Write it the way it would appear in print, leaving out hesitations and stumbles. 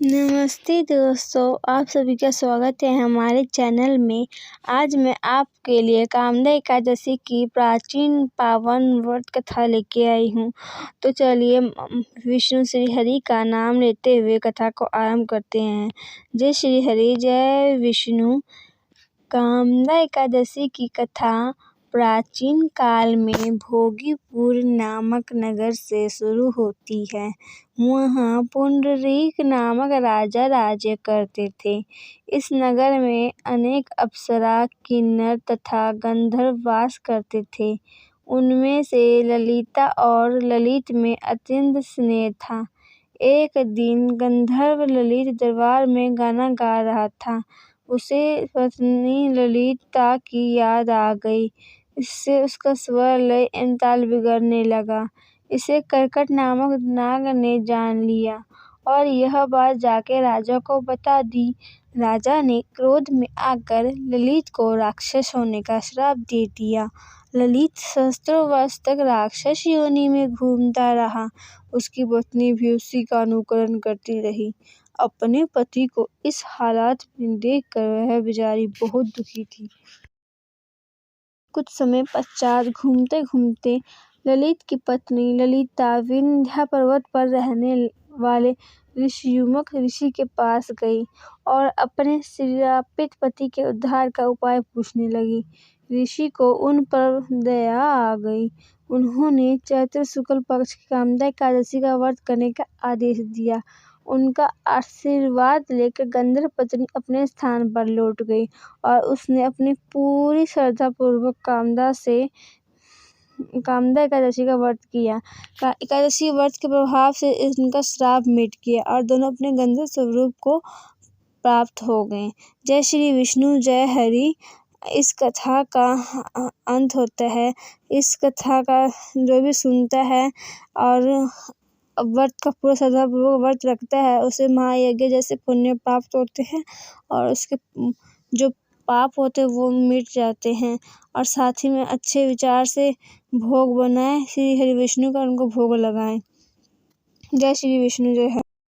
नमस्ते दोस्तों, आप सभी का स्वागत है हमारे चैनल में। आज मैं आपके लिए कामदा एकादशी की प्राचीन पावन व्रत कथा लेके आई हूँ। तो चलिए विष्णु श्री हरि का नाम लेते हुए कथा को आरंभ करते हैं। जय श्री हरि, जय विष्णु। कामदा एकादशी की कथा प्राचीन काल में भोगीपुर नामक नगर से शुरू होती है। वहाँ पुंडरीक नामक राजा राज्य करते थे। इस नगर में अनेक अप्सरा, किन्नर तथा गंधर्व वास करते थे। उनमें से ललिता और ललित में अत्यंत स्नेह था। एक दिन गंधर्व ललित दरबार में गाना गा रहा था। उसे पत्नी ललिता की याद आ गई। इससे उसका स्वर लय एवं ताल बिगड़ने लगा। इसे कर्कट नामक नाग ने जान लिया और यह बात जाके राजा को बता दी। राजा ने क्रोध में आकर ललित को राक्षस होने का श्राप दे दिया। ललित सहस्त्रों वर्ष तक राक्षस योनि में घूमता रहा। उसकी पत्नी भी उसी का अनुकरण करती रही। अपने पति को इस हालात में देखकर वह बेचारी बहुत दुखी थी। कुछ समय पश्चात घूमते घूमते ललित की पत्नी ललिता विंध्या पर्वत पर रहने वाले ऋषियुमक ऋषि के पास गई और अपने श्रापित पति के उद्धार का उपाय पूछने लगी। ऋषि को उन पर दया आ गई। उन्होंने चैत्र शुक्ल पक्ष की कामदा एकादशी का व्रत करने का आदेश दिया। उनका आशीर्वाद लेकर गंधर्व पत्नी अपने स्थान पर लौट गई और उसने अपनी पूरी श्रद्धा पूर्वक कामदा एकादशी का व्रत किया। एकादशी व्रत के प्रभाव से इनका श्राप मिट गया और दोनों अपने गंधर्व स्वरूप को प्राप्त हो गए। जय श्री विष्णु, जय हरि। इस कथा का अंत होता है। इस कथा का जो भी सुनता है और व्रत का पूरा श्रद्धापूर्वक व्रत रखता है उसे महायज्ञ जैसे पुण्य प्राप्त होते हैं और उसके जो पाप होते हैं वो मिट जाते हैं। और साथ ही में अच्छे विचार से भोग बनाए, श्री हरि विष्णु का उनको भोग लगाएं। जय श्री विष्णु, जय हरि।